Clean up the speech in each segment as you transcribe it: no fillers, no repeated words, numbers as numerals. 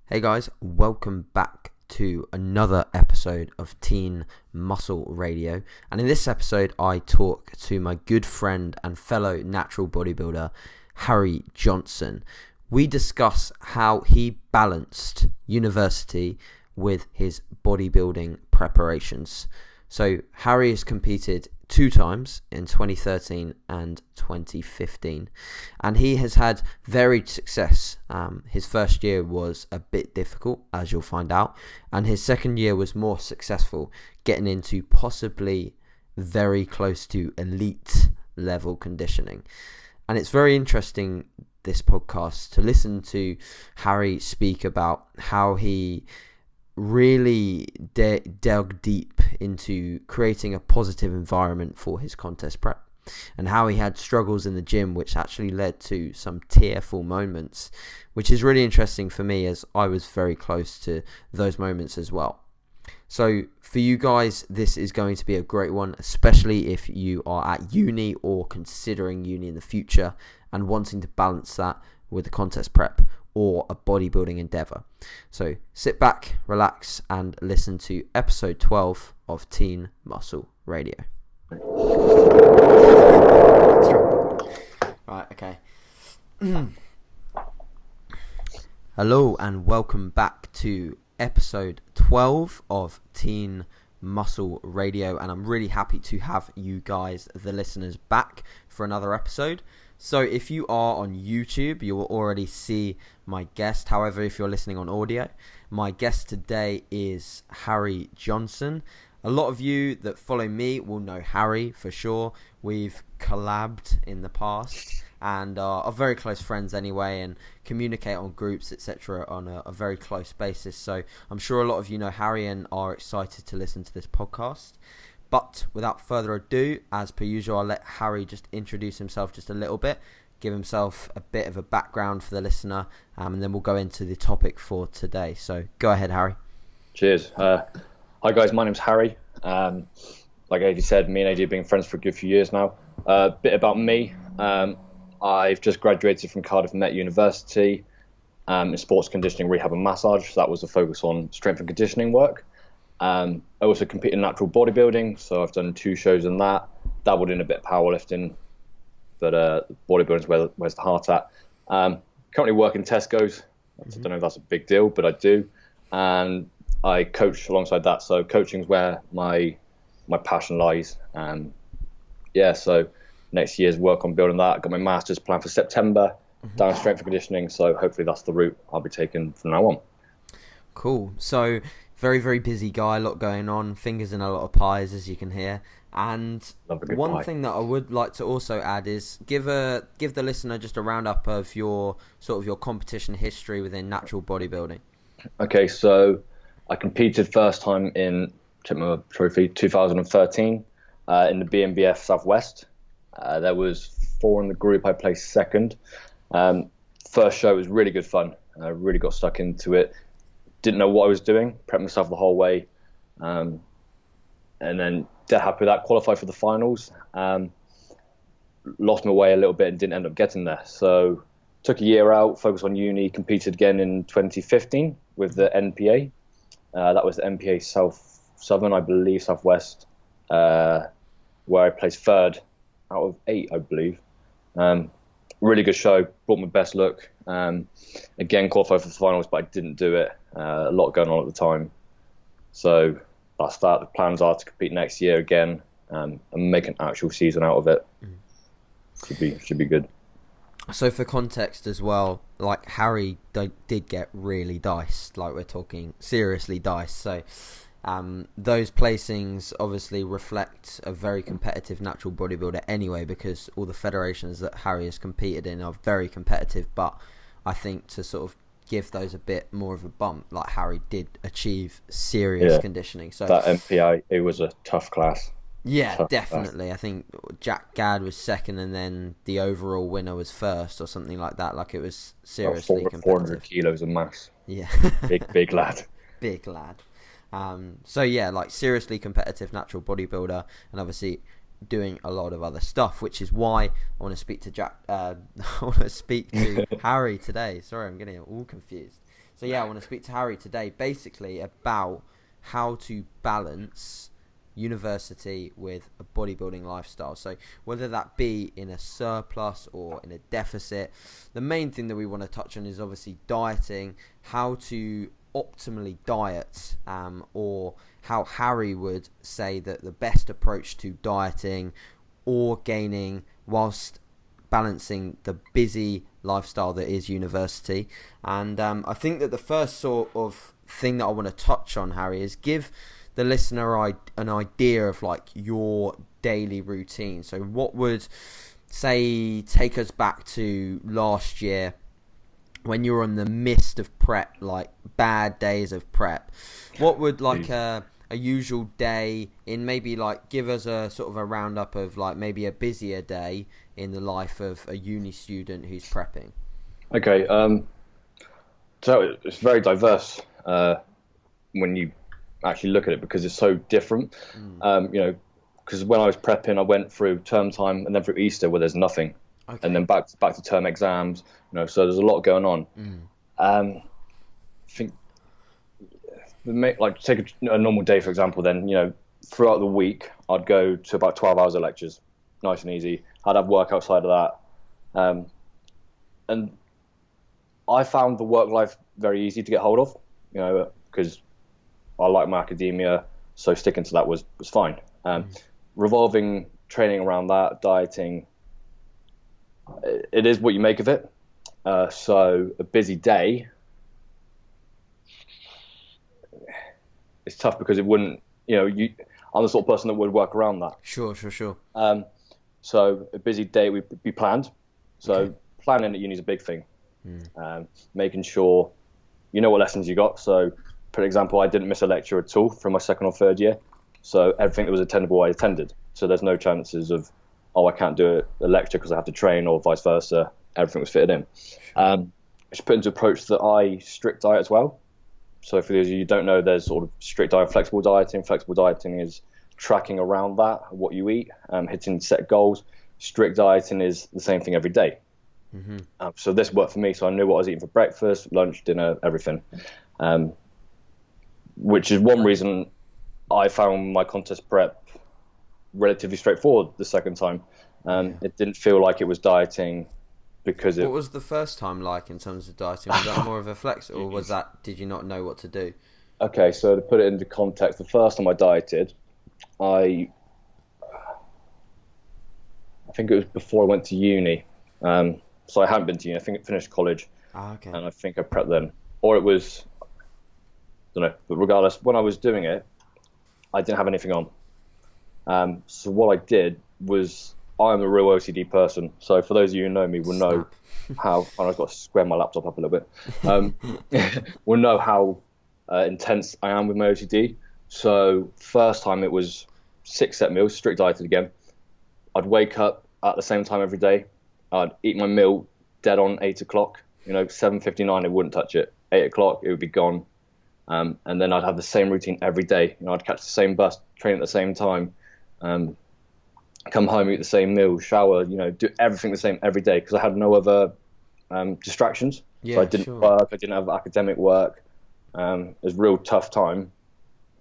Hey guys, welcome back to another episode of Teen Muscle Radio. And in this episode, I talk to my good friend and fellow natural bodybuilder, Harry Johnson. We discuss how he balanced university with his bodybuilding preparations. So Harry has competed 2 times in 2013 and 2015, and he has had varied success. His first year was a bit difficult, as you'll find out, and his second year was more successful, getting into possibly very close to elite level conditioning. And it's very interesting, this podcast, to listen to Harry speak about how he really dug deep into creating a positive environment for his contest prep, and how he had struggles in the gym which actually led to some tearful moments, which is really interesting for me as I was very close to those moments as well. So for you guys, this is going to be a great one, especially if you are at uni or considering uni in the future and wanting to balance that with the contest prep or a bodybuilding endeavor. So sit back, relax, and listen to episode 12 of Teen Muscle Radio. Right, okay. Hello and welcome back to episode 12 of Teen Muscle Radio, and I'm really happy to have you guys, the listeners, back for another episode. So if you are on YouTube, you will already see my guest. However, if you're listening on audio, my guest today is Harry Johnson. A lot of you that follow me will know Harry for sure. We've collabed in the past and are very close friends anyway, and communicate on groups, etc. on a very close basis. So I'm sure a lot of you know Harry and are excited to listen to this podcast. But without further ado, as per usual, I'll let Harry just introduce himself just a little bit, give himself a bit of a background for the listener, and then we'll go into the topic for today. So go ahead, Harry. Cheers. Hi guys, my name's Harry. Like AJ said, me and AJ have been friends for a good few years now. A bit about me. I've just graduated from Cardiff Met University in sports conditioning, rehab and massage. So that was a focus on strength and conditioning work. I also compete in natural bodybuilding, so I've done 2 shows in that. Dabbled in a bit of powerlifting, but bodybuilding is where's the heart at. Currently work in Tesco's. I don't know if that's a big deal, but I do. And I coach alongside that, so coaching is where my passion lies. So next year's work on building that. I got my master's planned for September, down strength and conditioning, so hopefully that's the route I'll be taking from now on. Cool. So very, very busy guy, a lot going on, fingers in a lot of pies, as you can hear. And one thing that I would like to also add is give the listener just a roundup of your competition history within natural bodybuilding. Okay, so I competed first time in, check my trophy, 2013 in the BNBF Southwest. There was 4 in the group. I placed second. First show was really good fun. I really got stuck into it. Didn't know what I was doing, prepped myself the whole way, and then dead happy with that, qualified for the finals. Lost my way a little bit and didn't end up getting there. So took a year out, focused on uni, competed again in 2015 with the NPA. That was the NPA Southern, I believe, Southwest, where I placed 3rd out of 8, I believe. Really good show, brought my best look. Again, qualified for the finals, but I didn't do it. A lot going on at the time. So that's that. The plans are to compete next year again and make an actual season out of it. Should be good. So for context as well, like Harry did get really diced, like we're talking seriously diced. So those placings obviously reflect a very competitive natural bodybuilder anyway, because all the federations that Harry has competed in are very competitive. But I think to sort of give those a bit more of a bump, like Harry did achieve serious conditioning. So that MPI, it was a tough class. Yeah, definitely. Class. I think Jack Gadd was second, and then the overall winner was first, or something like that. Like, it was seriously competitive. 400 kilos of mass. Yeah, big lad. Big lad. So yeah, like seriously competitive natural bodybuilder, and obviously doing a lot of other stuff, which is why I want to speak to I want to speak to Harry today. Sorry, I'm getting all confused. So yeah, I want to speak to Harry today basically about how to balance university with a bodybuilding lifestyle. So whether that be in a surplus or in a deficit, the main thing that we want to touch on is obviously dieting, how to optimally diet, or how Harry would say that the best approach to dieting or gaining whilst balancing the busy lifestyle that is university. And I think that the first sort of thing that I want to touch on, Harry, is give the listener an idea of like your daily routine. So what would, say, take us back to last year when you were in the midst of prep, like bad days of prep? What would like a usual day in, maybe like give us a sort of a roundup of like maybe a busier day in the life of a uni student who's prepping? Okay, so it's very diverse when you actually look at it, because it's so different. Because when I was prepping, I went through term time and then through Easter where there's nothing, and then back to term exams. So there's a lot going on. I think, like take a normal day for example. Then throughout the week, I'd go to about 12 hours of lectures, nice and easy. I'd have work outside of that, and I found the work life very easy to get hold of. Because I like my academia, so sticking to that was fine. Revolving training around that, dieting, it is what you make of it. So a busy day, it's tough because it wouldn't, I'm the sort of person that would work around that. Sure. So a busy day would be planned. So planning at uni is a big thing. Making sure you know what lessons you got. So, for example, I didn't miss a lecture at all from my second or third year. So everything that was attendable, I attended. So there's no chances of, I can't do a lecture because I have to train, or vice versa. Everything was fitted in. I should put into approach that I strict diet as well. So for those of you who don't know, there's sort of strict diet, flexible dieting. Flexible dieting is tracking around that, what you eat, hitting set goals. Strict dieting is the same thing every day. So this worked for me. So I knew what I was eating for breakfast, lunch, dinner, everything. Which is one reason I found my contest prep relatively straightforward the second time. It didn't feel like it was dieting because What was the first time like in terms of dieting? Was that more of a flex, or did you not know what to do? Okay, so to put it into context, the first time I dieted, I think it was before I went to uni. So I hadn't been to uni. I think I finished college. And I think I prepped then. Or it was, I don't know. But regardless, when I was doing it, I didn't have anything on. So what I did was, I'm a real OCD person. So for those of you who know me will know how, and I've got to square my laptop up a little bit, will know how intense I am with my OCD. So first time it was 6 set meals, strict dieted again. I'd wake up at the same time every day. I'd eat my meal dead on 8 o'clock. 7:59, I wouldn't touch it. 8 o'clock, it would be gone. And then I'd have the same routine every day. I'd catch the same bus, train at the same time, come home, eat the same meal, shower, do everything the same every day, because I had no other distractions. So I didn't work, I didn't have academic work. It was a real tough time.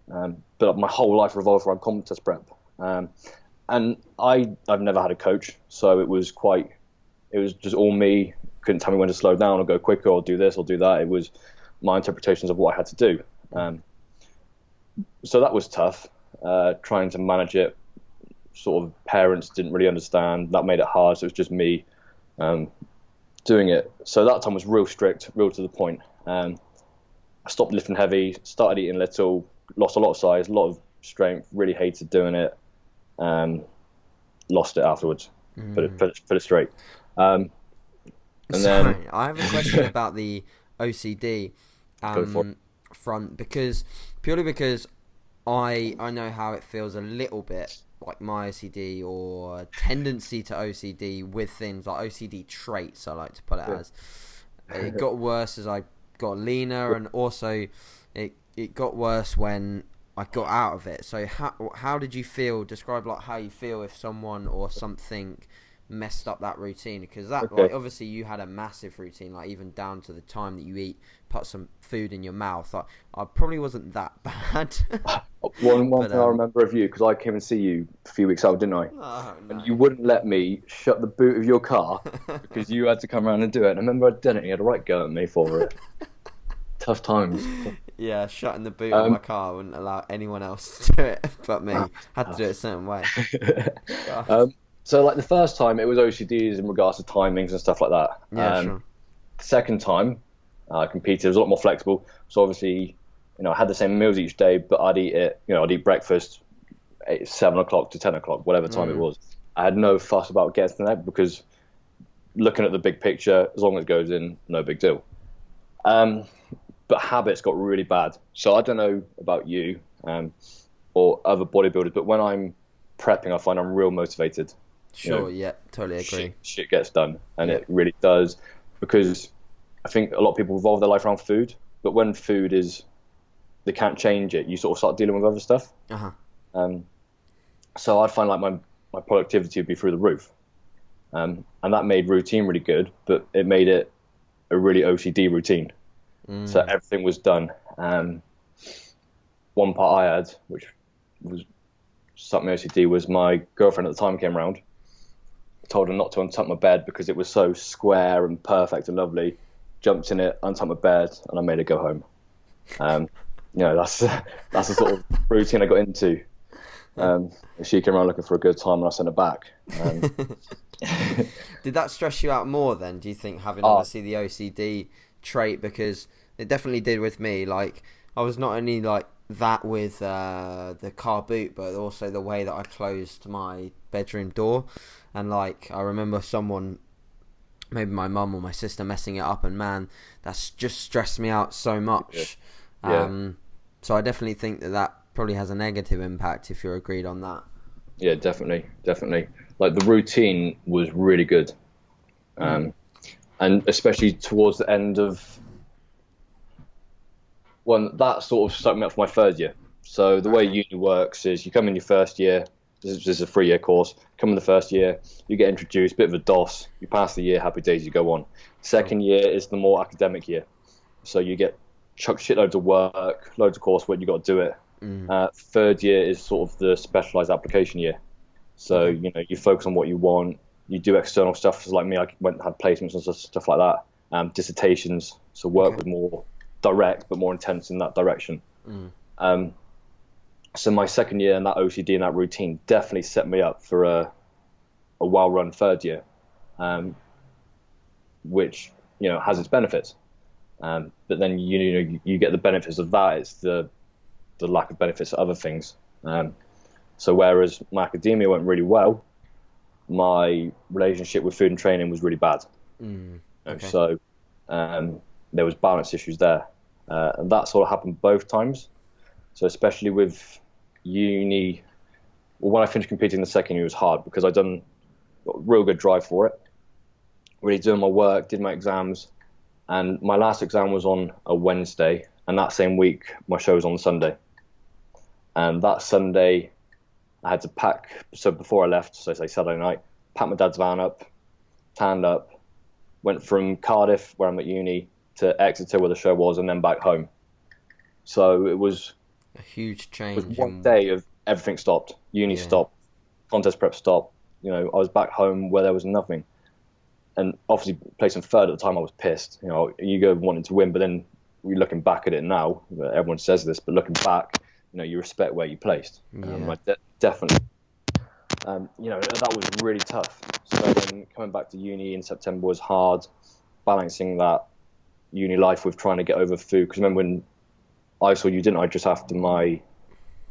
But my whole life revolved around contest prep. And I've never had a coach, so it was just all me. Couldn't tell me when to slow down or go quicker or do this or do that. It was my interpretations of what I had to do. So that was tough, trying to manage it. Sort of parents didn't really understand. That made it hard, so it was just me doing it. So that time was real strict, real to the point. I stopped lifting heavy, started eating little, lost a lot of size, a lot of strength, really hated doing it. Lost it afterwards, put it straight. Sorry, I have a question about the OCD front, purely because I know how it feels a little bit like my OCD, or tendency to OCD with things like OCD traits, I like to put it as. It got worse as I got leaner, and also it got worse when I got out of it. So how did you feel? Describe like how you feel if someone or something messed up that routine, because that Okay. like obviously you had a massive routine, like even down to the time that you eat, put some food in your mouth. I probably wasn't that bad. One But thing I remember of you, because I came and see you a few weeks out, didn't I? oh And no. you wouldn't let me shut the boot of your car because you had to come around and do it. And I remember I'd done it and you had a right go at me for it. Tough times. Yeah, shutting the boot of my Um, car wouldn't allow anyone else to do it but me. Had to do it a certain way. God. so like the first time it was OCDs in regards to timings and stuff like that. Yeah, sure. The second time I competed, it was a lot more flexible. So obviously, I had the same meals each day, but I'd eat it. I'd eat breakfast at 7 o'clock to 10 o'clock, whatever time it was. I had no fuss about getting to that because looking at the big picture, as long as it goes in, no big deal. But habits got really bad. So I don't know about you or other bodybuilders, but when I'm prepping, I find I'm real motivated. Sure, yeah, totally agree. Shit gets done, and it really does, because I think a lot of people revolve their life around food, but when food is, they can't change it, you sort of start dealing with other stuff. So I'd find like my productivity would be through the roof. And that made routine really good, but it made it a really OCD routine. So everything was done. One part I had, which was something OCD, was my girlfriend at the time came around. I told her not to untuck my bed because it was so square and perfect and lovely. Jumped in it, untucked my bed, and I made her go home. That's the sort of routine I got into. She came around looking for a good time, and I sent her back. Did that stress you out more then, do you think, having obviously the OCD trait? Because it definitely did with me. Like, I was not only like that with the car boot, but also the way that I closed my bedroom door. And like, I remember someone, maybe my mum or my sister, messing it up, and man, that's just stressed me out so much. So I definitely think that probably has a negative impact, if you're agreed on that. Yeah, definitely. Like the routine was really good, and especially towards the end of that sort of stuck me up for my third year. So the way uni works is you come in your first year. This is a 3-year course. Come in the first year, you get introduced, bit of a DOS. You pass the year, happy days, you go on. Second year is the more academic year. So you get chucked shitloads of work, loads of coursework, you got to do it. Third year is sort of the specialized application year. So, you focus on what you want. You do external stuff. So like me, I went and had placements and stuff like that. Dissertations. So work with more direct, but more intense in that direction. So my second year and that OCD and that routine definitely set me up for a well-run third year, which, has its benefits. But then, you get the benefits of that. It's the lack of benefits of other things. So whereas my academia went really well, my relationship with food and training was really bad. So there was balance issues there. And that sort of happened both times. So especially with uni, when I finished competing the second year, it was hard because I'd got a real good drive for it. Really doing my work, did my exams. And my last exam was on a Wednesday. And that same week, my show was on Sunday. And that Sunday, I had to pack. So before I left, so say Saturday night, packed my dad's van up, tanned up, went from Cardiff, where I'm at uni, to Exeter, where the show was, and then back home. So it was a huge change. It was one day of everything stopped. Uni stopped, contest prep stopped. I was back home where there was nothing. And obviously, placing third at the time, I was pissed. You go wanting to win, but then you're looking back at it now. Everyone says this, but looking back, you respect where you placed. Definitely. That was really tough. So then coming back to uni in September was hard, balancing that uni life with trying to get over food. Because remember when I saw you, didn't I, just after my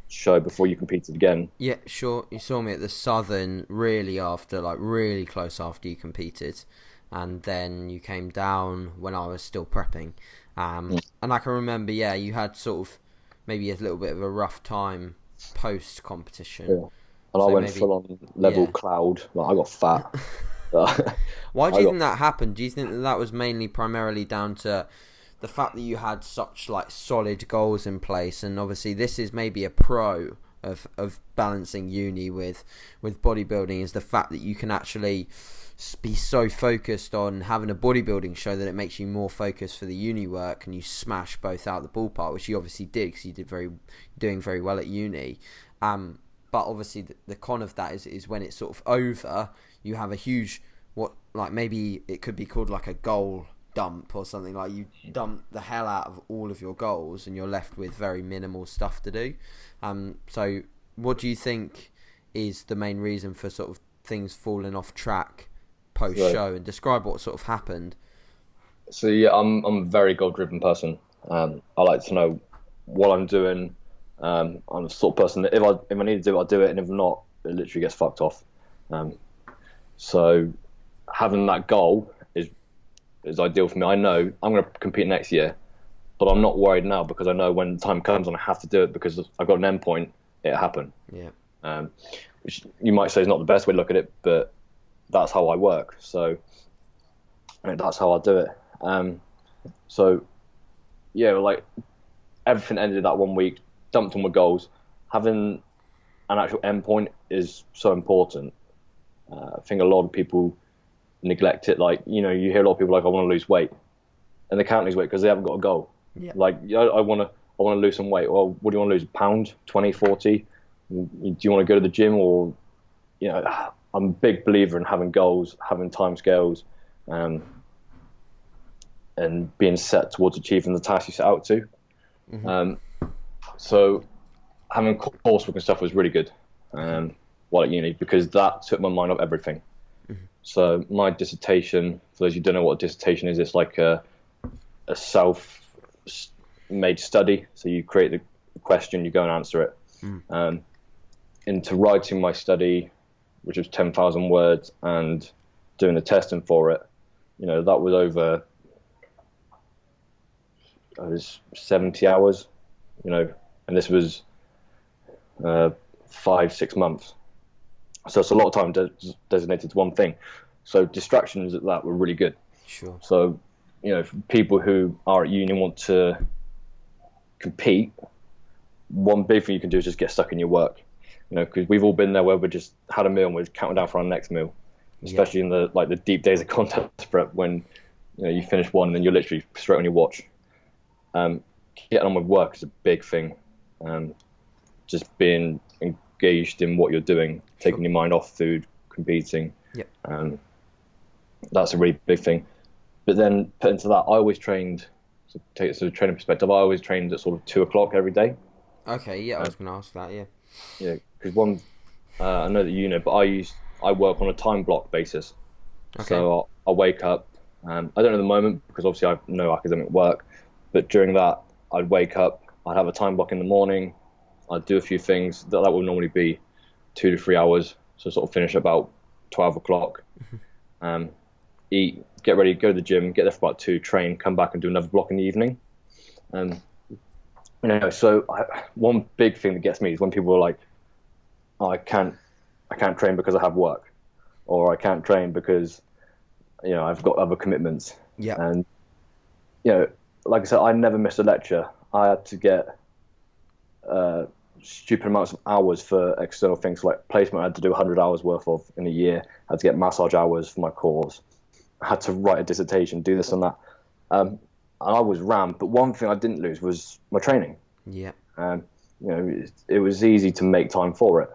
show before you competed again? Yeah, sure. You saw me at the Southern really close after you competed. And then you came down when I was still prepping. And I can remember, you had sort of maybe a little bit of a rough time post-competition. Yeah. And so I went full on level cloud. Like, I got fat. Why do you think that happened? Do you think that was mainly primarily down to the fact that you had such solid goals in place, and obviously this is maybe a pro of balancing uni with bodybuilding is the fact that you can actually be so focused on having a bodybuilding show that it makes you more focused for the uni work, and you smash both out the ballpark, which you obviously did because you did doing very well at uni. But obviously the con of that is when it's sort of over, you have a huge, maybe it could be called like a goal dump or something, like you dump the hell out of all of your goals and you're left with very minimal stuff to do. So what do you think is the main reason for sort of things falling off track post show, and describe what sort of happened? So yeah, I'm a very goal driven person. I like to know what I'm doing. I'm the sort of person that if I need to do it, I'll do it, and if not, it literally gets fucked off. So having that goal is ideal for me. I know I'm going to compete next year, but I'm not worried now because I know when the time comes and I have to do it because I've got an end point, it'll happen. Yeah. Which you might say is not the best way to look at it, but that's how I work. So that's how I do it. So yeah, like everything ended that 1 week, dumped all my goals. Having an actual end point is so important. I think a lot of people neglect it. Like, you hear a lot of people like, I want to lose weight, and they can't lose weight because they haven't got a goal. Yeah. Like, I want to lose some weight. Well, what do you want to lose? A pound, 20, 40? Do you want to go to the gym? Or, I'm a big believer in having goals, having time scales, and being set towards achieving the task you set out to. Mm-hmm. So having coursework and stuff was really good while at uni, because that took my mind off everything. Mm-hmm. So my dissertation, for those who don't know what a dissertation is, it's like a self-made study. So you create the question, you go and answer it. Mm. Into writing my study, which was 10,000 words, and doing the testing for it, that was over 70 hours, and this was 5-6 months. So it's a lot of time designated to one thing. So distractions at that were really good. Sure. So, for people who are at uni and want to compete, one big thing you can do is just get stuck in your work. Because we've all been there where we just had a meal and we're counting down for our next meal, especially in the deep days of contest prep when you finish one and then you're literally straight on your watch. Getting on with work is a big thing. Just being engaged in what you're doing, taking your mind off food, competing. Yep. That's a really big thing. But then put into that, I always trained, to take it to a training perspective, I always trained at sort of 2 o'clock every day. Okay, yeah, I was going to ask that, yeah. Yeah, because I know that but I work on a time block basis. Okay. So I'll wake up. I don't know at the moment because obviously I have no academic work, but during that I'd wake up. I'd have a time block in the morning. I'd do a few things that would normally be 2 to 3 hours. So sort of finish about 12 o'clock. Eat, get ready, go to the gym, get there for about 2, train, come back and do another block in the evening. So one big thing that gets me is when people are like, oh, I can't train because I have work, or I can't train because, I've got other commitments. Yeah. And, like I said, I never missed a lecture. I had to get stupid amounts of hours for external things like placement. I had to do 100 hours worth of in a year. I had to get massage hours for my course. I had to write a dissertation, do this and that. And I was rammed, but one thing I didn't lose was my training. Yeah. It was easy to make time for it.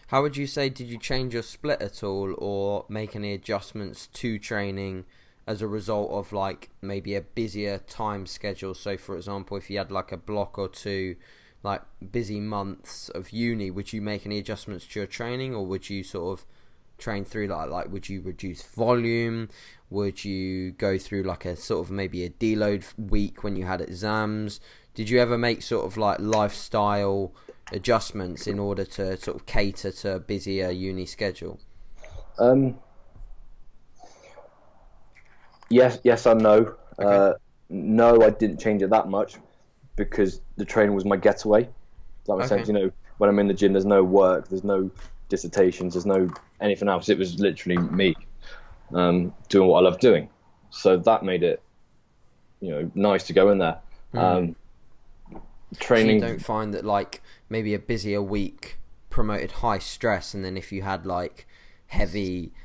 How would you say, did you change your split at all, or make any adjustments to training as a result of like maybe a busier time schedule? So for example, if you had like a block or two, like busy months of uni, would you make any adjustments to your training, or would you sort of train through like would you reduce volume? Would you go through like a sort of maybe a deload week when you had exams? Did you ever make sort of like lifestyle adjustments in order to sort of cater to a busier uni schedule? Yes and no. Okay. No, I didn't change it that much because the training was my getaway. Does that make sense? When I'm in the gym, there's no work, there's no dissertations, there's no anything else. It was literally me doing what I love doing. So that made it, nice to go in there. training. So you don't find that like maybe a busier week promoted high stress, and then if you had like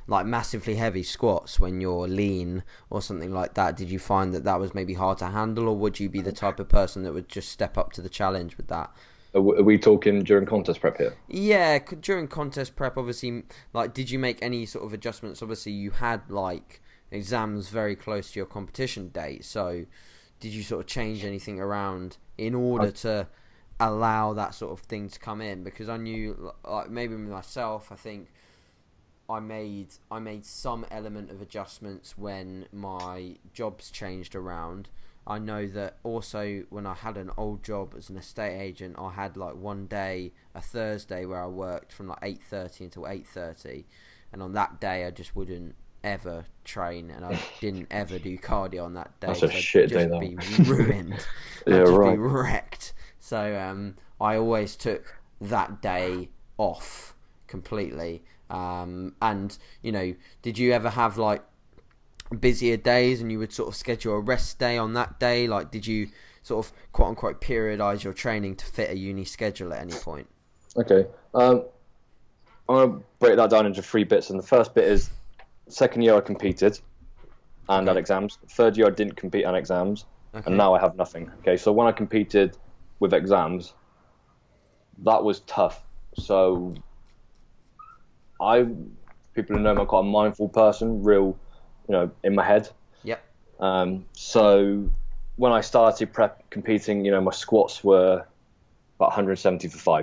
massively heavy squats when you're lean or something like that, did you find that was maybe hard to handle, or would you be the type of person that would just step up to the challenge with that? Are we talking during contest prep here? Yeah, during contest prep, obviously, like, did you make any sort of adjustments? Obviously, you had like exams very close to your competition date, so did you sort of change anything around in order to allow that sort of thing to come in? Because I knew, like, maybe myself, I think I made some element of adjustments when my jobs changed around. I know that also when I had an old job as an estate agent, I had like one day, a Thursday, where I worked from like 8:30 until 8:30, and on that day I just wouldn't ever train, and I didn't ever do cardio on that day. That's a shit day, though. I'd just be ruined. Yeah, I'd just right. be wrecked. So I always took that day off completely. And you know, did you ever have like busier days and you would sort of schedule a rest day on that day? Like, did you sort of quote unquote periodize your training to fit a uni schedule at any point? Okay. I'm gonna break that down into 3 bits, and the first bit is second year I competed and had exams. Third year I didn't compete and exams, and now I have nothing. Okay, so when I competed with exams, that was tough. So people who know me, I'm quite a mindful person, real, in my head. Yep. So when I started competing, my squats were about 170 for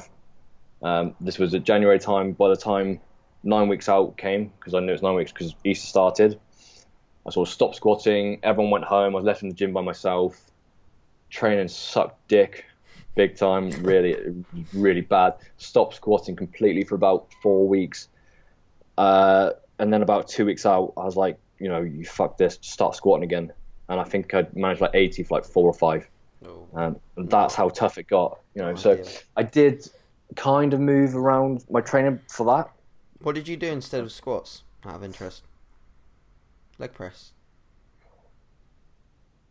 5. This was at January time. By the time 9 weeks out came, because I knew it was 9 weeks because Easter started, I sort of stopped squatting. Everyone went home. I was left in the gym by myself. Training sucked dick, big time. Really, really bad. Stopped squatting completely for about 4 weeks. And then about 2 weeks out, I was like, you fuck this, just start squatting again. And I think I managed like 80 for like 4 or 5. Oh. And that's how tough it got, So Ideal. I did kind of move around my training for that. What did you do instead of squats, out of interest? Leg press.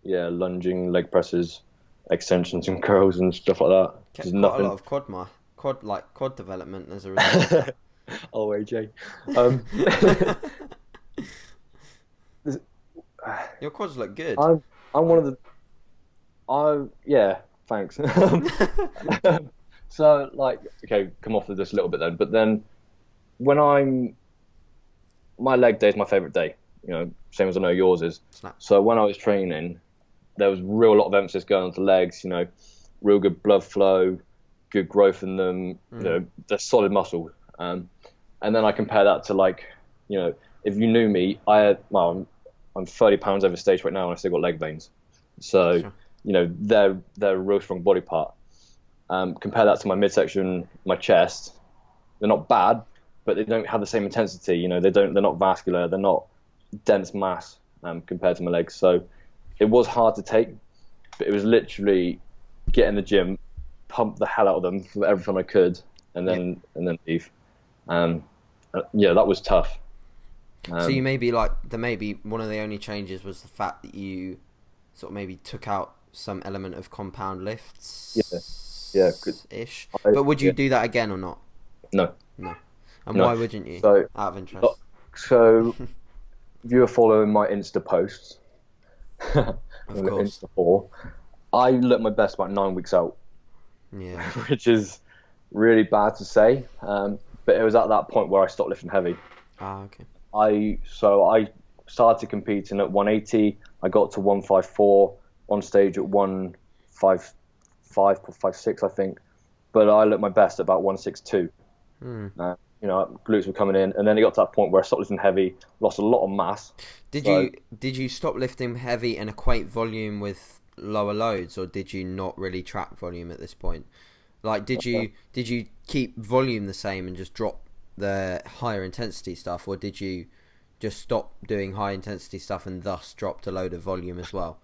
Yeah, lunging, leg presses, extensions and curls and stuff like that. Kept quite a lot of quad development as a result. Oh, AJ. Your quads look good. I'm one of the. Yeah, thanks. So, like, okay, come off of this a little bit then. But then, my leg day is my favorite day. Same as I know yours is. Snap. So when I was training, there was real lot of emphasis going onto legs. Real good blood flow, good growth in them. They're solid muscle. And then I compare that to, like, if you knew me, I'm 30 pounds over stage right now and I still got leg veins. So, Sure. They're a real strong body part. Compare that to my midsection, my chest. They're not bad, but they don't have the same intensity. They're not vascular. They're not dense mass compared to my legs. So it was hard to take, but it was literally get in the gym, pump the hell out of them for everything I could, and then leave. That was tough. So you maybe one of the only changes was the fact that you sort of maybe took out some element of compound lifts. Yeah, good. Ish. But would you do that again or not? No. And why wouldn't you? So, out of interest. So if you were following my Insta posts, Of course. Insta 4, I look my best about 9 weeks out. Yeah. Which is really bad to say, but it was at that point where I stopped lifting heavy. Okay. I started competing at 180. I got to 154 on stage at 155 or 56, I think. But I looked my best at about 162. Glutes were coming in, and then it got to that point where I stopped lifting heavy, lost a lot of mass. Did you stop lifting heavy and equate volume with lower loads, or did you not really track volume at this point? Like, did you keep volume the same and just drop the higher intensity stuff, or did you just stop doing high intensity stuff and thus dropped a load of volume as well?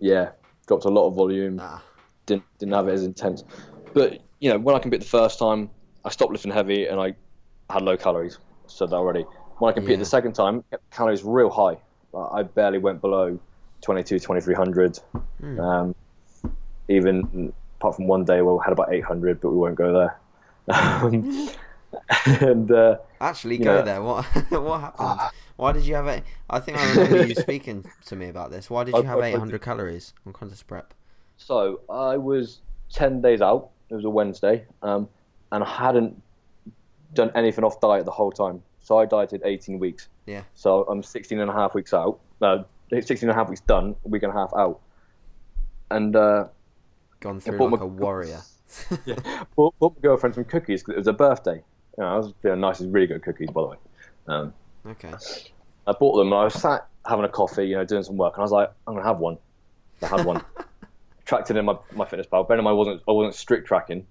Yeah, dropped a lot of volume. Didn't have it as intense. But when I competed the first time, I stopped lifting heavy and I had low calories. I said that already. When I competed the second time, kept calories real high. I barely went below 2200, 2300. even apart from one day where we had about 800, but we won't go there. And Actually, you go know, there. What what happened? Why did you have it? I think I remember you speaking to me about this. Why did you have 800 calories on contest prep? So I was 10 days out. It was a Wednesday, and I hadn't done anything off diet the whole time. So I dieted 18 weeks. Yeah. So I'm 16 and a half weeks out. 16 and a half weeks done, a week and a half out. And gone through like a warrior. Yeah, bought my girlfriend some cookies because it was her birthday. You know, I was feeling nice. It's really good cookies, by the way. Okay. I bought them and I was sat having a coffee, you know, doing some work, and I was like, I'm gonna have one. I had one. Tracked it in my fitness pal. Bear in mind, I wasn't strict tracking,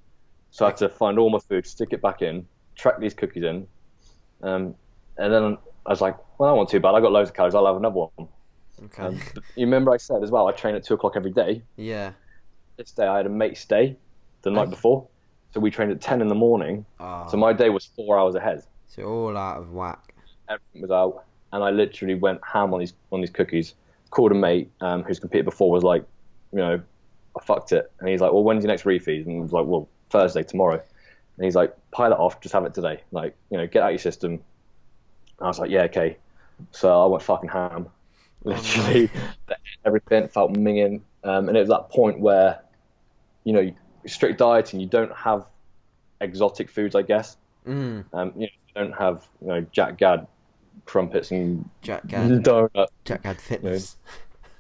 so I had to find all my food, stick it back in, track these cookies in, and then I was like, well, that wasn't too bad. I got loads of calories. I'll have another one. Okay. You remember I said as well, I train at 2:00 every day. Yeah. This day I had a mate stay the night before, so we trained at 10 in the morning. Oh. So my day was 4 hours ahead. So all out of whack. Everything was out, and I literally went ham on these cookies. Called a mate who's competed before, was like, you know, I fucked it, and he's like, well, when's your next refeed? And I was like, well, Thursday, tomorrow. And he's like, pile it off, just have it today, like, you know, get out your system. And I was like, yeah, okay. So I went fucking ham, literally. Everything felt minging, and it was that point where, you know, strict dieting, you don't have exotic foods, I guess. You know, you don't have, you know, Jack Gad crumpets and donut. Jack Gad Fitness.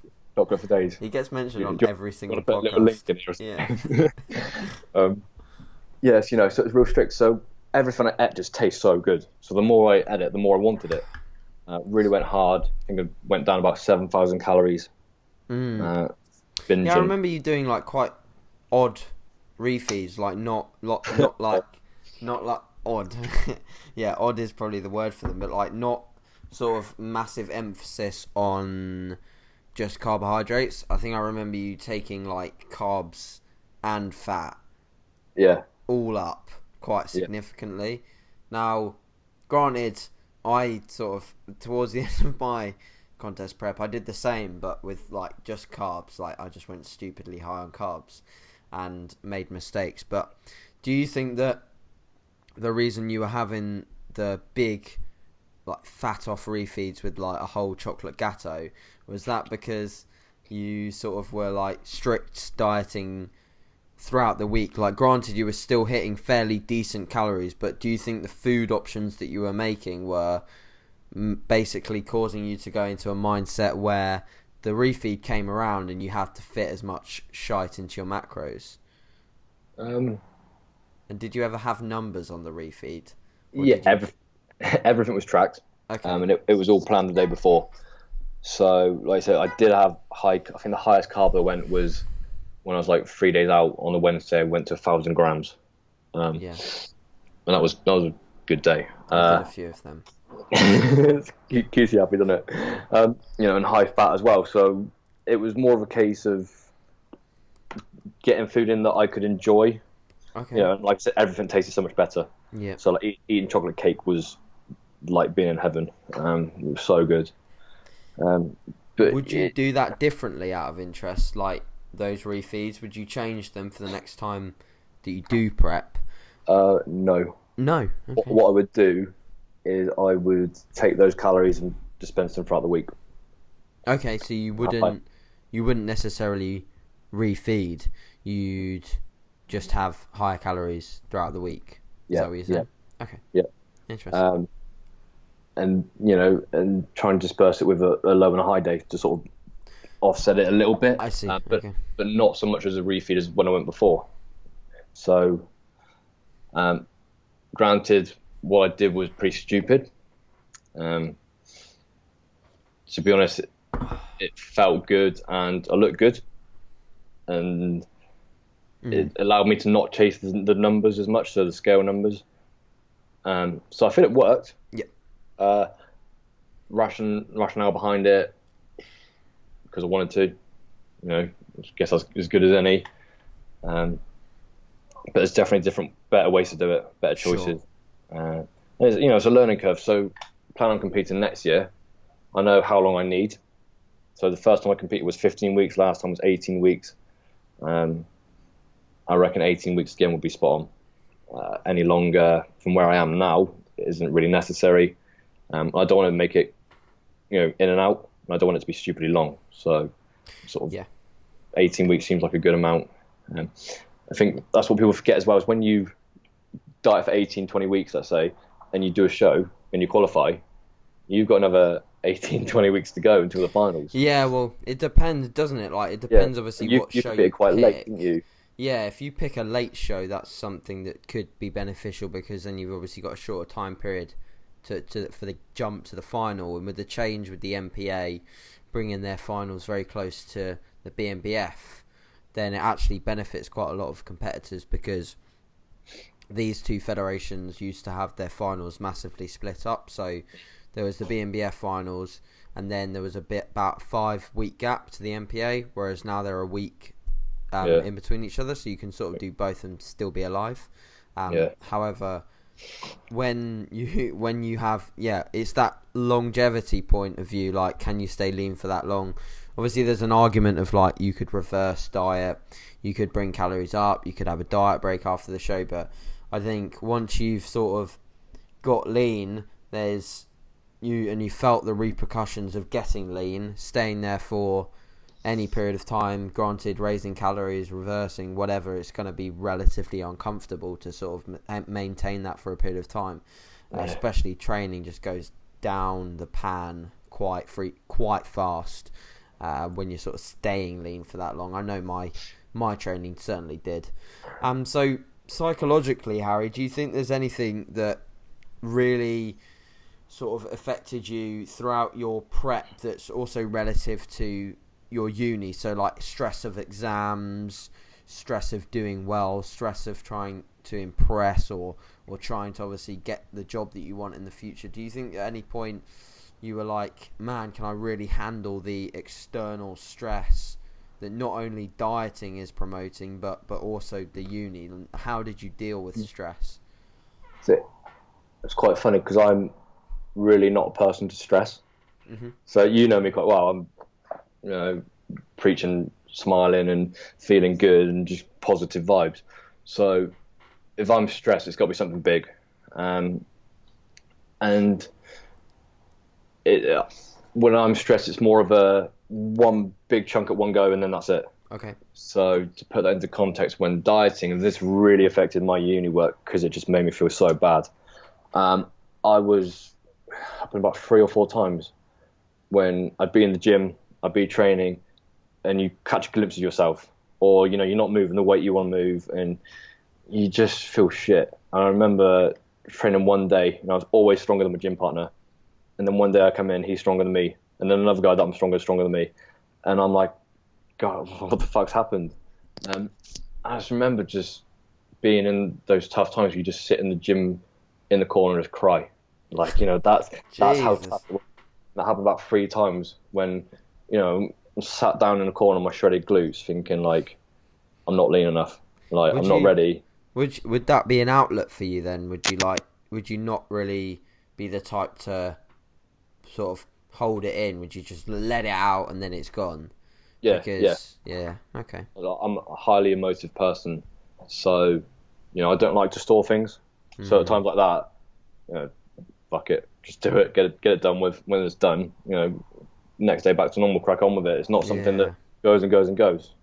You know, chocolate for days. He gets mentioned on every single put a little link in podcast. here. Yeah. Yes, you know, so it's real strict. So everything I ate just tastes so good. So the more I ate it, the more I wanted it. Really went hard. I think I went down about 7,000 calories. Binging. Yeah, I remember you doing like quite odd refeeds, like not like odd. Yeah, odd is probably the word for them, but like not sort of massive emphasis on just carbohydrates. I think I remember you taking like carbs and fat, all up quite significantly. Now, granted, I sort of towards the end of my contest prep, I did the same, but with like just carbs. Like I just went stupidly high on carbs and made mistakes. But do you think that the reason you were having the big like fat off refeeds with like a whole chocolate gatto was that because you sort of were like strict dieting throughout the week? Like granted, you were still hitting fairly decent calories, but do you think the food options that you were making were basically causing you to go into a mindset where the refeed came around and you had to fit as much shite into your macros? And did you ever have numbers on the refeed? Yeah, everything was tracked. Okay. And it was all planned the day before. So, like I said, I did have I think the highest carb I went was when I was like 3 days out on a Wednesday. I went to 1,000 grams. And that was a good day. I did a few of them. Keeps you happy, doesn't it? You know, and high fat as well. So it was more of a case of getting food in that I could enjoy. Okay. You know, and like I said, everything tasted so much better. Yeah. So like eating chocolate cake was like being in heaven. It was so good. But would you do that differently out of interest? Like those refeeds, would you change them for the next time that you do prep? No. No. Okay. What I would do is I would take those calories and dispense them throughout the week. Okay, so you wouldn't necessarily refeed. You'd just have higher calories throughout the week. Is that what you're saying? Yeah. Okay. Yeah. Interesting. And you know, and try and disperse it with a low and a high day to sort of offset it a little bit. I see. But not so much as a refeed as when I went before. So, granted, what I did was pretty stupid. To be honest, it felt good and I looked good, and it allowed me to not chase the numbers as much, so the scale numbers. So I feel it worked. Yeah. Rationale behind it, because I wanted to. You know, I guess I was as good as any. But there's definitely different, better ways to do it, better choices. Sure. You know, it's a learning curve. So plan on competing next year. I know how long I need. So the first time I competed was 15 weeks. Last time was 18 weeks. I reckon 18 weeks again would be spot on. Any longer from where I am now isn't really necessary. I don't want to make it, in and out. And I don't want it to be stupidly long. So sort of 18 weeks seems like a good amount. I think that's what people forget as well, is when you diet for 18, 20 weeks, let's say, and you do a show and you qualify, you've got another 18, 20 weeks to go until the finals. Yeah, well, it depends, doesn't it? Like, it depends, obviously, what show you pick. Quite late, didn't you? Yeah, if you pick a late show, that's something that could be beneficial, because then you've obviously got a shorter time period for the jump to the final. And with the change with the MPA bringing their finals very close to the BNBF, then it actually benefits quite a lot of competitors, because these two federations used to have their finals massively split up. So there was the BNBF finals, and then there was about 5-week gap to the MPA, whereas now they're a week in between each other, so you can sort of do both and still be alive. However, when you have it's that longevity point of view, like, can you stay lean for that long? Obviously there's an argument of, like, you could reverse diet, you could bring calories up, you could have a diet break after the show, but I think once you've sort of got lean, you felt the repercussions of getting lean, staying there for any period of time, granted raising calories, reversing, whatever, it's going to be relatively uncomfortable to sort of maintain that for a period of time. Especially training just goes down the pan quite fast when you're sort of staying lean for that long. I know my training certainly did. So psychologically, Harry, do you think there's anything that really sort of affected you throughout your prep that's also relative to your uni? So, like, stress of exams, stress of doing well, stress of trying to impress, or trying to obviously get the job that you want in the future. Do you think at any point you were like, man, can I really handle the external stress that not only dieting is promoting, but also the uni? How did you deal with stress? It's quite funny, because I'm really not a person to stress. Mm-hmm. So you know me quite well. I'm preaching, smiling and feeling good and just positive vibes. So if I'm stressed, it's got to be something big. And when I'm stressed, it's more of a one big chunk at one go, and then that's it. Okay. So to put that into context, when dieting, this really affected my uni work, because it just made me feel so bad. Happened about 3 or 4 times when I'd be in the gym, I'd be training, and you catch a glimpse of yourself, or you're not moving the weight you want to move, and you just feel shit. And I remember training one day, and I was always stronger than my gym partner, and then one day I come in, he's stronger than me, and then another guy that I'm stronger than me, and I'm like, God, what the fuck's happened? I just remember just being in those tough times where you just sit in the gym in the corner and just cry. Like, that's how tough it was. That happened about 3 times when, I'm sat down in the corner on my shredded glutes thinking, like, I'm not lean enough. Like, I'm not ready. Would that be an outlet for you then? Would you not really be the type to sort of hold it in? Would you just let it out and then it's gone? Yeah, Okay. I'm a highly emotive person, so I don't like to store things. So at times like that, fuck it, just do it, get it done with. When it's done, next day back to normal, crack on with it. It's not something that goes and goes and goes.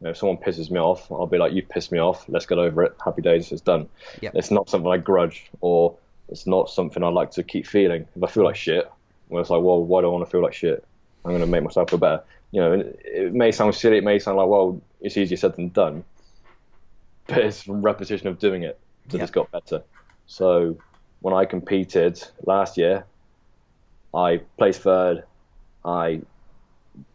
If someone pisses me off, I'll be like, you pissed me off, let's get over it, happy days, it's done. Yep. It's not something I grudge, or it's not something I like to keep feeling. If I feel like shit, well, it's like, well, why do I want to feel like shit? I'm going to make myself feel better. It may sound silly, it may sound like, well, it's easier said than done, but it's repetition of doing it that it's got better. So when I competed last year, I placed 3rd. I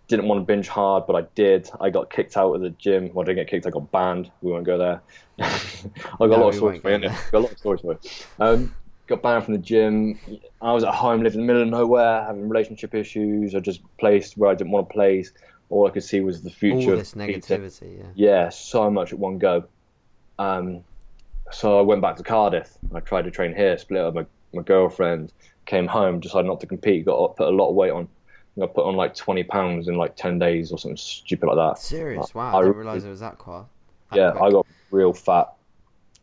didn't want to binge hard, but I did. I got kicked out of the gym. Well, I didn't get kicked, I got banned. We won't go there. I got a lot of stories for you. Got banned from the gym. I was at home, living in the middle of nowhere, having relationship issues. I just placed where I didn't want to place. All I could see was the future. All this negativity, Yeah, so much at one go. So I went back to Cardiff. I tried to train here, split up with my girlfriend, came home, decided not to compete, put a lot of weight on. I put on like 20 pounds in like 10 days or something stupid like that. Serious? Wow, I I didn't realise it was that yeah, I quick. got real fat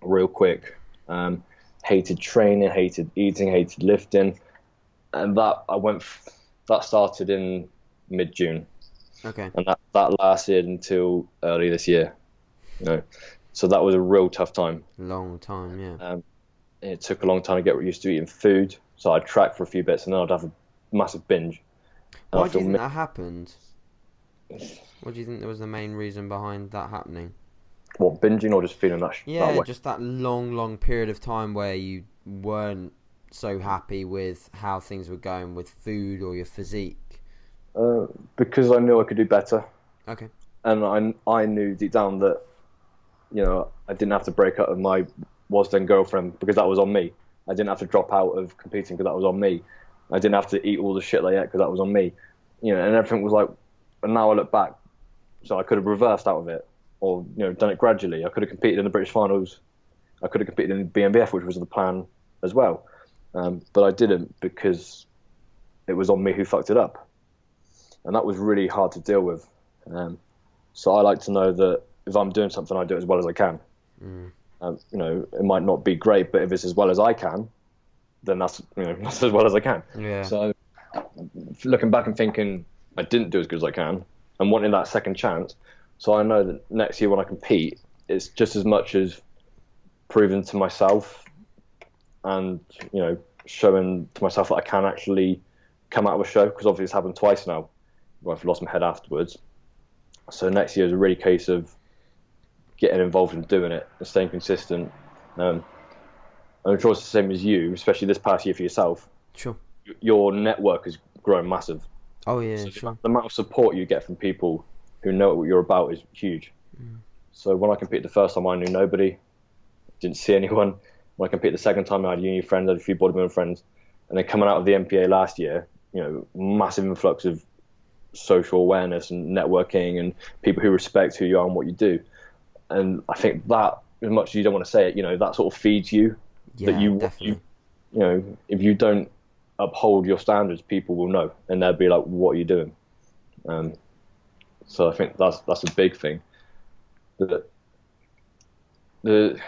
real quick. Um, Hated training, hated eating, hated lifting, and that started in mid-June, Okay. and that lasted until early this year. You know, so that was a real tough time. Long time, yeah. Um, it took a long time to get used to eating food, so I'd track for a few bits, and then I'd have a massive binge, and Why I'd do you feel think that happened? What do you think was the main reason behind that happening? what, binging or just feeling that Yeah, way. just that long period of time where you weren't so happy with how things were going with food or your physique. Uh, because I knew I could do better, Okay. and I knew deep down that I didn't have to break up with my was then girlfriend because that was on me. I didn't have to drop out of competing because that was on me. I didn't have to eat all the shit I ate because that was on me. And everything was like. And now I look back, so I could have reversed out of it, or done it gradually. I could have competed in the British finals. I could have competed in the BMBF, which was the plan as well, but I didn't because it was on me who fucked it up, and that was really hard to deal with. So I like to know that if I'm doing something, I do it as well as I can. Mm. It might not be great, but if it's as well as I can, then that's that's as well as I can. Yeah. So looking back and thinking I didn't do as good as I can, and wanting that second chance, so I know that next year when I compete, it's just as much as proving to myself and showing to myself that I can actually come out of a show, because obviously it's happened twice now where I've lost my head afterwards. So next year is a really case of getting involved and doing it and staying consistent. I'm sure it's the same as you, especially this past year for yourself. Sure. Your network has grown massive. Oh yeah, So sure. the amount of support you get from people who know what you're about is huge. So when I competed the first time, I knew nobody, didn't see anyone. When I competed the second time, I had uni friends, I had a few bodybuilding friends, and then coming out of the MPA last year, massive influx of social awareness and networking and people who respect who you are and what you do. And I think that, as much as you don't want to say it, that sort of feeds you. Yeah, That you, definitely. if you don't uphold your standards, people will know, and they'll be like, "What are you doing?" So I think that's a big thing. The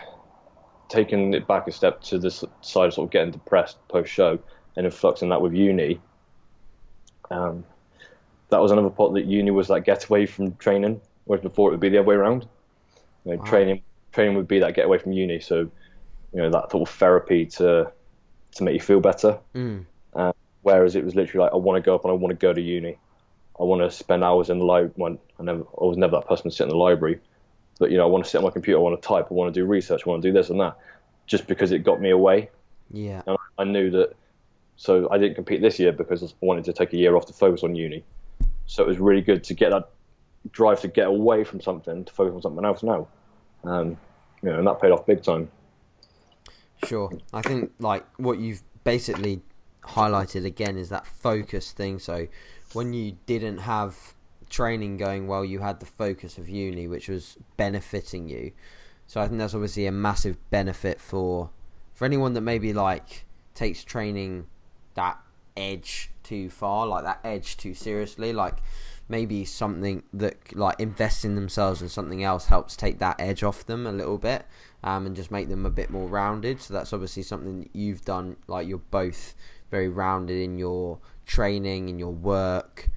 taking it back a step to this side of sort of getting depressed post show and influxing that with uni. That was another part, that uni was that getaway from training, whereas before it would be the other way around. Wow. Training would be that getaway from uni. So that sort of therapy to make you feel better. Whereas it was literally like, I want to go up and I want to go to uni. I want to spend hours in the library. I was never that person to sit in the library, but I want to sit on my computer. I want to type. I want to do research. I want to do this and that, just because it got me away. Yeah. And I knew that. So I didn't compete this year because I wanted to take a year off to focus on uni. So it was really good to get that drive to get away from something to focus on something else now. And that paid off big time. Sure. I think like what you've basically highlighted again is that focus thing. So when you didn't have training going well, you had the focus of uni, which was benefiting you. So I think that's obviously a massive benefit for anyone that maybe like takes training that edge too far, like that edge too seriously. Like maybe something that like invests in themselves and something else helps take that edge off them a little bit, and just make them a bit more rounded. So that's obviously something that you've done. Like you're both very rounded in your training, in your work,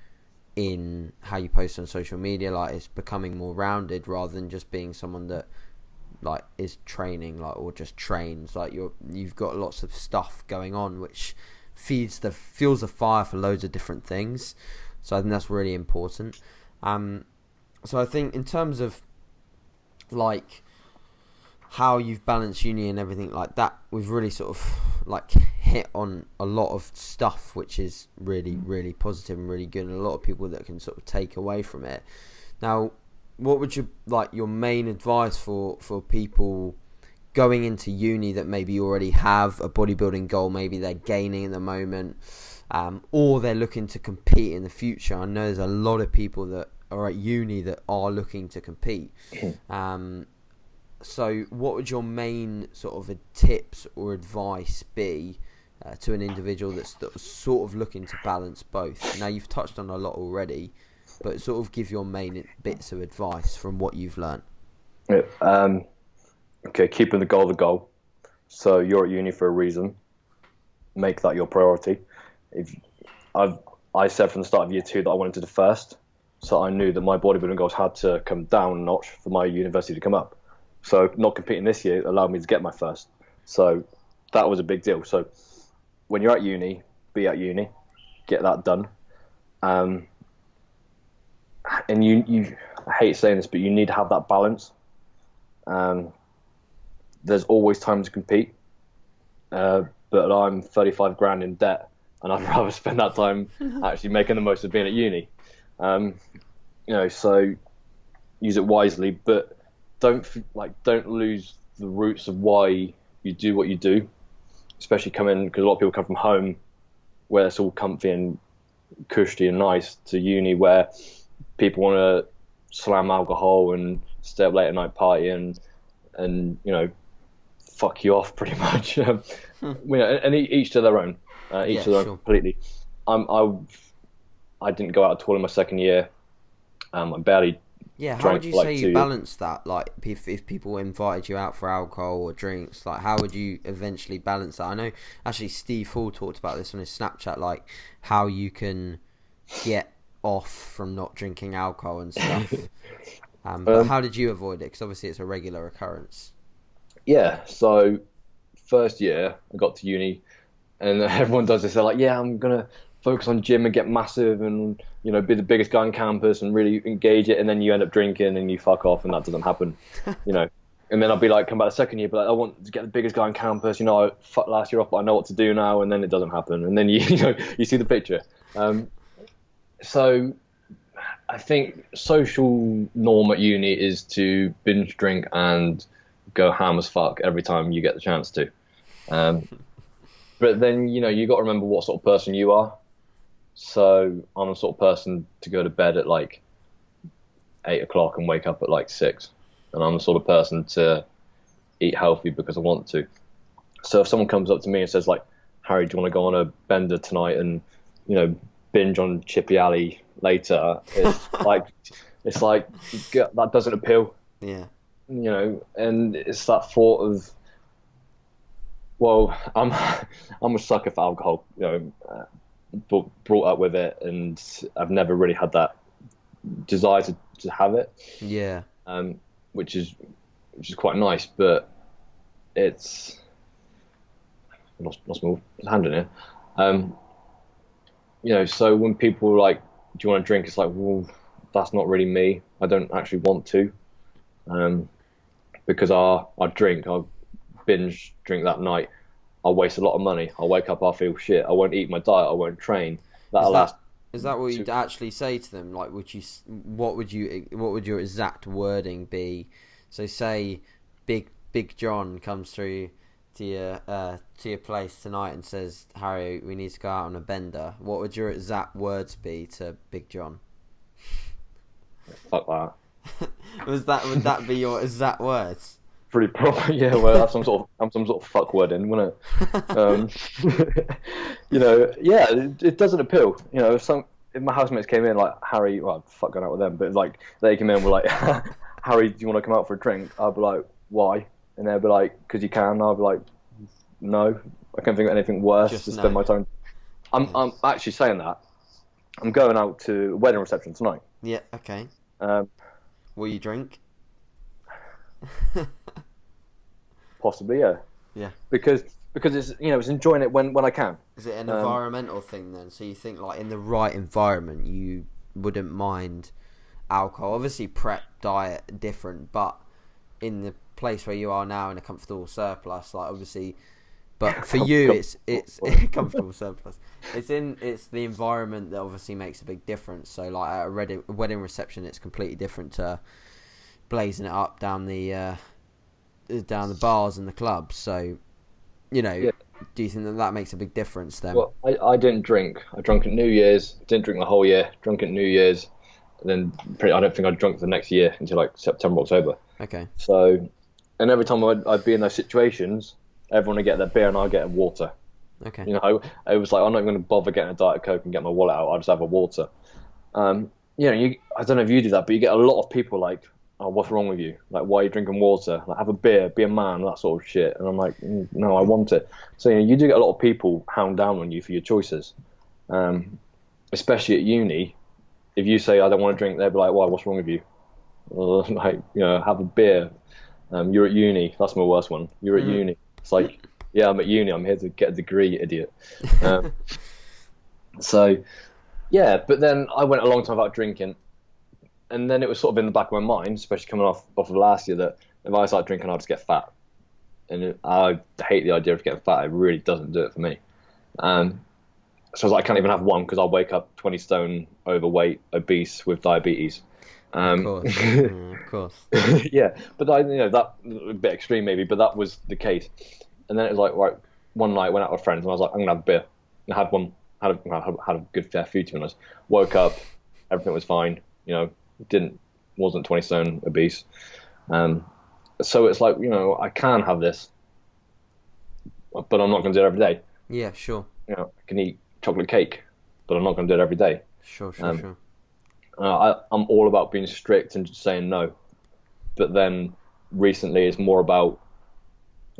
in how you post on social media. Like it's becoming more rounded rather than just being someone that like is training or just trains. Like you've got lots of stuff going on which fuels the fire for loads of different things. So I think that's really important. So I think in terms of like how you've balanced uni and everything like that, we've really sort of like hit on a lot of stuff which is really, really positive and really good, and a lot of people that can sort of take away from it. Now, what would you like your main advice for people going into uni that maybe already have a bodybuilding goal, maybe they're gaining at the moment, or they're looking to compete in the future? I know there's a lot of people that are at uni that are looking to compete. So what would your main sort of tips or advice be to an individual that's sort of looking to balance both? Now, you've touched on a lot already, but sort of give your main bits of advice from what you've learned. Yeah, okay, keeping the goal. So you're at uni for a reason. Make that your priority. I said from the start of year 2 that I wanted to do first, so I knew that my bodybuilding goals had to come down a notch for my university to come up. So not competing this year allowed me to get my first. So that was a big deal. So when you're at uni, be at uni, get that done. And you I hate saying this, but you need to have that balance. There's always time to compete, but I'm 35 grand in debt, and I'd rather spend that time actually making the most of being at uni. So use it wisely, but don't lose the roots of why you do what you do, especially because a lot of people come from home where it's all comfy and cushy and nice, to uni where people want to slam alcohol and stay up late at night partying and fuck you off pretty much. And each to their own. To their own completely. I didn't go out at all in my second year. I barely. Yeah, how would you say you balance that? Like, if people invited you out for alcohol or drinks, like, how would you eventually balance that? I know actually Steve Hall talked about this on his Snapchat, like how you can get off from not drinking alcohol and stuff. But how did you avoid it? Because obviously it's a regular occurrence. Yeah, so first year I got to uni, and everyone does this. They're like, yeah, I'm going to focus on gym and get massive and, be the biggest guy on campus and really engage it. And then you end up drinking and you fuck off, and that doesn't happen, And then I'll be like, come back the second year, but I want to get the biggest guy on campus. I fucked last year off, but I know what to do now. And then it doesn't happen. And then you see the picture. So I think social norm at uni is to binge drink and go ham as fuck every time you get the chance to. But then, you got to remember what sort of person you are. So I'm the sort of person to go to bed at like 8 o'clock and wake up at like 6. And I'm the sort of person to eat healthy because I want to. So if someone comes up to me and says like, Harry, do you want to go on a bender tonight and, binge on Chippy Alley later? It's like that doesn't appeal. Yeah. And it's that thought of, well, I'm a sucker for alcohol, brought up with it, and I've never really had that desire to have it. Yeah. Which is quite nice, but it's lost my hand in it. So when people are like, do you want to drink? It's like, well, that's not really me. I don't actually want to, because I binge drink that night. I'll waste a lot of money. I'll wake up, I'll feel shit. I won't eat my diet. I won't train. Is that what you'd actually say to them? Like, what would your exact wording be? So say Big John comes through to your place tonight and says, Harry, we need to go out on a bender. What would your exact words be to Big John? Fuck that. Would that be your exact words? Pretty probably, yeah. Well, I'm some sort of fuck word in, wouldn't it? Yeah, it doesn't appeal. If my housemates came in like, Harry, well, fuck going out with them, but like they came in and were like, Harry, do you want to come out for a drink? I'd be like, why? And they'd be like, because you can. I'd be like, no, I can't think of anything worse to spend my time. I'm actually saying that. I'm going out to a wedding reception tonight. Yeah. Okay. Will you drink? Possibly, yeah. Yeah. Because it's enjoying it when I can. Is it an environmental thing then? So you think like in the right environment you wouldn't mind alcohol? Obviously prep, diet, different, but in the place where you are now in a comfortable surplus, like obviously, but for you it's comfortable surplus. It's the environment that obviously makes a big difference. So like at a wedding reception, it's completely different to blazing it up down the bars and the clubs. So, yeah. Do you think that makes a big difference then? Well, I didn't drink. I drank at New Year's. Didn't drink the whole year. Drunk at New Year's. And then I don't think I drunk the next year until like September, October. Okay. So, and every time I'd be in those situations, everyone would get their beer and I'd get water. Okay. I was like, I'm not going to bother getting a Diet Coke and get my wallet out. I'll just have a water. I don't know if you do that, but you get a lot of people like, oh, what's wrong with you? Like, why are you drinking water? Like, have a beer, be a man, that sort of shit. And I'm like, no, I want it. So, you do get a lot of people hound down on you for your choices. Especially at uni. If you say, I don't want to drink, they'll be like, why, what's wrong with you? Like, have a beer. You're at uni. That's my worst one. You're at uni. It's like, yeah, I'm at uni. I'm here to get a degree, idiot. So, yeah, but then I went a long time without drinking. And then it was sort of in the back of my mind, especially coming off of last year, that if I start drinking, I'll just get fat. And I hate the idea of getting fat. It really doesn't do it for me. So I was like, I can't even have one because I'll wake up 20 stone, overweight, obese with diabetes. Of course. Of course. Yeah, but that a bit extreme maybe, but that was the case. And then it was like, right, one night I went out with friends and I was like, I'm gonna have a beer. And I had one, had a good fair few to be honest. Woke up, everything was fine. Wasn't 20 stone obese. So it's like, I can have this, but I'm not gonna do it every day. Yeah, sure. I can eat chocolate cake, but I'm not gonna do it every day. Sure. I'm all about being strict and just saying no. But then recently it's more about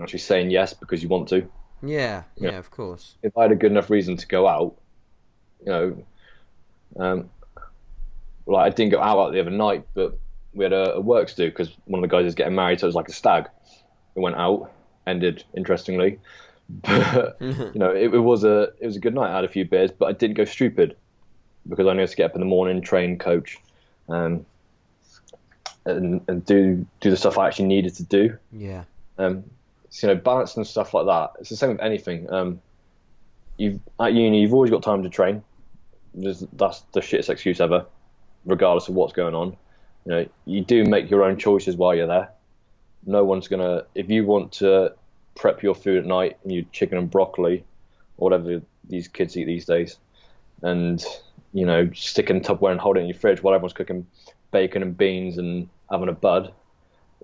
actually saying yes because you want to. Yeah, of course. If I had a good enough reason to go out, like I didn't go out the other night, but we had a work to do because one of the guys is getting married, so it was like a stag. We went out, ended interestingly, but it was a good night. I had a few beers, but I didn't go stupid because I knew to get up in the morning, train, coach, and do the stuff I actually needed to do. Yeah. So, balance and stuff like that. It's the same with anything. At uni, you've always got time to train. That's the shittest excuse ever, regardless of what's going on. You do make your own choices while you're there. No one's gonna. If you want to prep your food at night and you chicken and broccoli, or whatever these kids eat these days, and stick in Tupperware and hold it in your fridge while everyone's cooking bacon and beans and having a bud.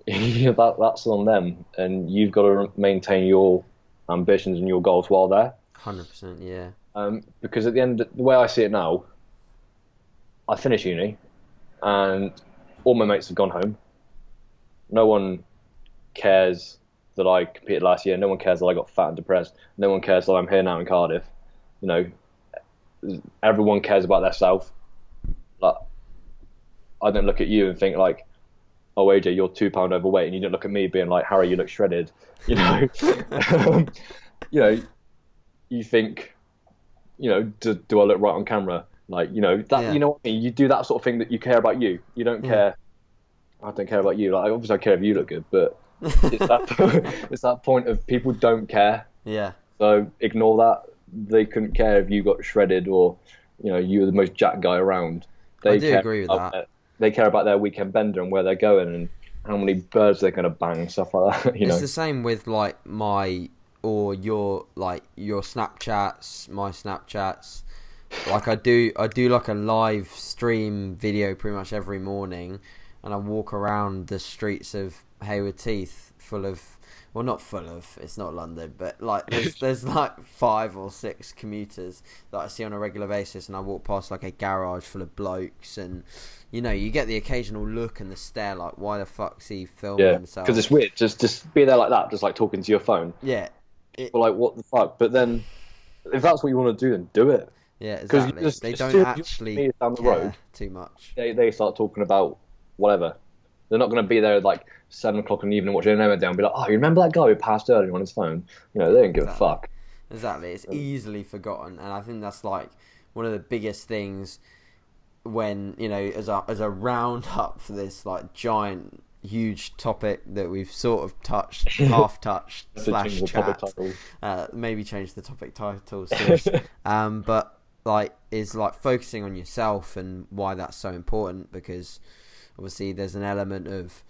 That's on them, and you've got to maintain your ambitions and your goals while there. 100%, yeah. Because at the end, the way I see it now, I finish uni, and all my mates have gone home. No one cares that I competed last year. No one cares that I got fat and depressed. No one cares that I'm here now in Cardiff. Everyone cares about their self. Like, I don't look at you and think like, oh AJ, you're 2 pound overweight, and you don't look at me being like, Harry, you look shredded. You think, do I look right on camera? Like, that, Yeah. You know what I mean? You do that sort of thing that you care about you. You don't care. I don't care about you. Like, obviously I care if you look good, but it's that point of people don't care. Yeah. So ignore that. They couldn't care if you got shredded or, you were the most jacked guy around. I do agree with that. They care about their weekend bender and where they're going and how many birds they're going to bang and stuff like that. It's the same with like your Snapchats, my Snapchats. Like I do like a live stream video pretty much every morning, and I walk around the streets of Hayward Heath not full of, it's not London, but like there's like 5 or 6 commuters that I see on a regular basis, and I walk past like a garage full of blokes, and you get the occasional look and the stare like, why the fuck's he filming himself? Because it's weird, just be there like that, just like talking to your phone. Yeah. Or like, what the fuck? But then, if that's what you want to do, then do it. Yeah, exactly. They don't actually down the care road too much. They start talking about whatever. They're not going to be there at like 7 o'clock in the evening watching an Emmett down and be like, oh, you remember that guy who passed earlier on his phone? They don't give a fuck. Exactly. It's easily forgotten, and I think that's like one of the biggest things when, as a roundup for this like giant, huge topic that we've sort of touched, half touched / chat. Maybe change the topic title. But like is like focusing on yourself and why that's so important, because obviously there's an element of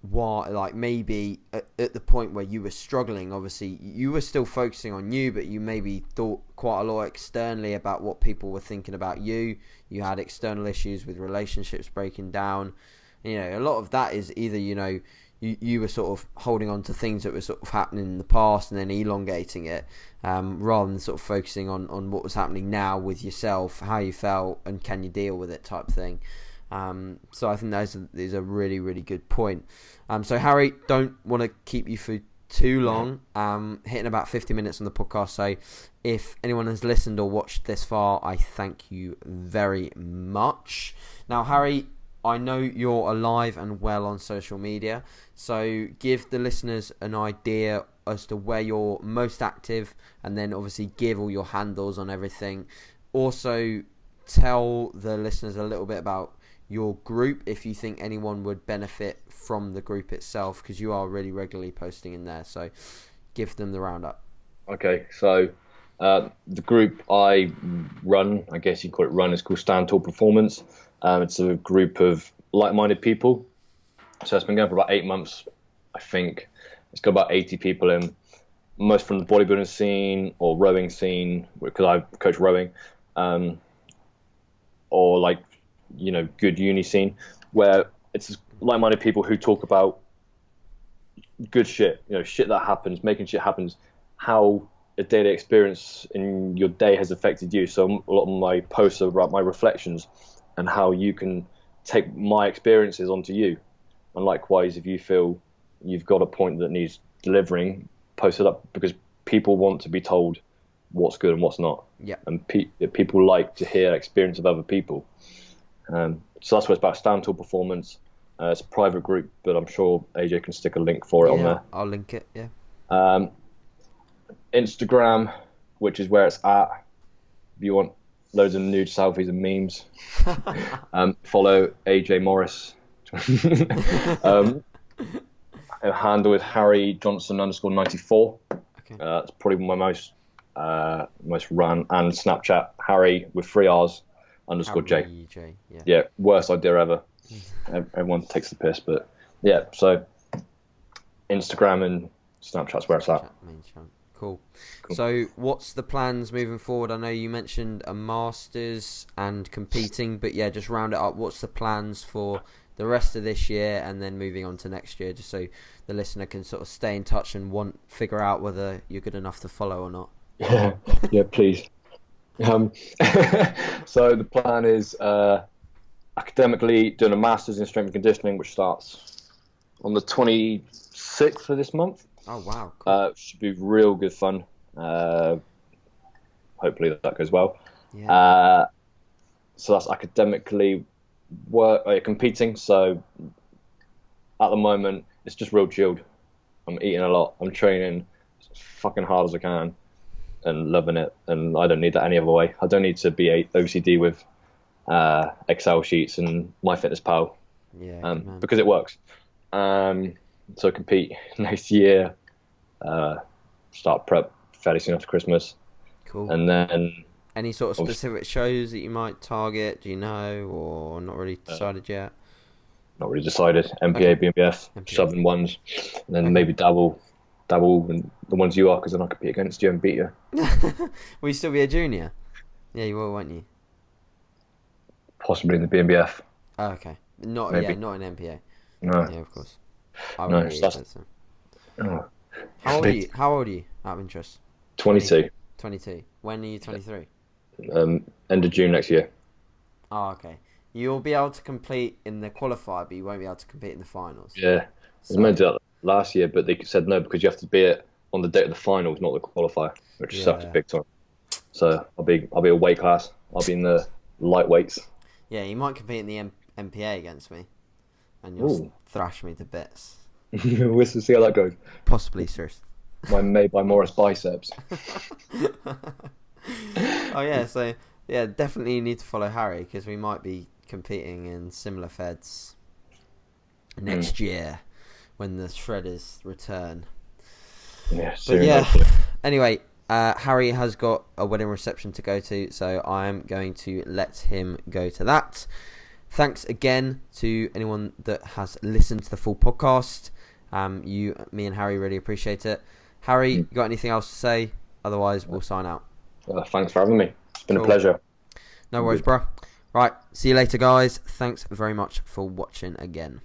why, like maybe at the point where you were struggling, obviously you were still focusing on you, but you maybe thought quite a lot externally about what people were thinking about you. You had external issues with relationships breaking down. A lot of that is either, you were sort of holding on to things that were sort of happening in the past and then elongating it, rather than sort of focusing on what was happening now with yourself, how you felt, and can you deal with it type thing. So I think that is a really, really good point. So Harry, don't want to keep you for too long, hitting about 50 minutes on the podcast. So if anyone has listened or watched this far, I thank you very much. Now, Harry, I know you're alive and well on social media, so give the listeners an idea as to where you're most active, and then obviously give all your handles on everything. Also, tell the listeners a little bit about your group if you think anyone would benefit from the group itself, because you are really regularly posting in there, so give them the roundup. Okay, so the group I run, I guess you call it run, is called Stand Tall Performance. It's a group of like-minded people. So it's been going for about 8 months, I think. It's got about 80 people in, most from the bodybuilding scene or rowing scene, because I coach rowing, or like, good uni scene, where it's like-minded people who talk about good shit, shit that happens, making shit happens, how a daily experience in your day has affected you. So a lot of my posts are about my reflections and how you can take my experiences onto you. And likewise, if you feel you've got a point that needs delivering, post it up, because people want to be told what's good and what's not. Yeah. And people like to hear experience of other people. So that's what it's about, Stand Tall Performance. It's a private group, but I'm sure AJ can stick a link for it on there. I'll link it, yeah. Instagram, which is where it's at. If you want loads of nude selfies and memes, follow AJ Morris. Handle is Harry Johnson _94. Okay. It's probably my most run, and Snapchat Harry with 3 R's _J. Yeah, worst idea ever. Everyone takes the piss, but yeah. So Instagram and Snapchat's where it's at. Cool. So what's the plans moving forward? I know you mentioned a Masters and competing, but yeah, just round it up. What's the plans for the rest of this year and then moving on to next year, just so the listener can sort of stay in touch and figure out whether you're good enough to follow or not? Yeah, please. So the plan is academically doing a Masters in Strength and Conditioning, which starts on the 26th of this month. Oh, wow. Cool. Should be real good fun. Hopefully that goes well. Yeah. So that's academically competing. So at the moment, it's just real chilled. I'm eating a lot. I'm training as fucking hard as I can and loving it. And I don't need that any other way. I don't need to be OCD with Excel sheets and MyFitnessPal. Yeah, because it works. So compete next year, start prep fairly soon after Christmas. Cool. And then any sort of specific shows that you might target, do you know, or not really decided yet? Not really decided. MPA, okay. BMBF, Southern ones, and then maybe dabble in the ones you are, because then I compete against you and beat you. Will you still be a junior? Yeah, you will, won't you? Possibly in the BMBF. Oh, okay. Not maybe. Not in MPA. No. Yeah, of course. No, How old are you, out of interest? 22. 22. When are you 23? End of June next year. Oh, okay. You'll be able to compete in the qualifier, but you won't be able to compete in the finals. Yeah. I was meant to do that last year, but they said no, because you have to be it on the date of the finals, not the qualifier, which sucks big time. So I'll be a weight class. I'll be in the lightweights. Yeah, you might compete in the MPA against me, and you'll thrash me to bits. We'll see how that goes. Possibly, sirs. My made by Morris biceps. Oh yeah, so yeah, definitely you need to follow Harry, because we might be competing in similar feds next year when the shredders return. Yeah, but yeah. Anyway, Harry has got a wedding reception to go to, so I'm going to let him go to that. Thanks again to anyone that has listened to the full podcast. Me and Harry really appreciate it. Harry, you got anything else to say? Otherwise, we'll sign out. Thanks for having me. It's been a pleasure. No worries, bro. Right, see you later, guys. Thanks very much for watching again.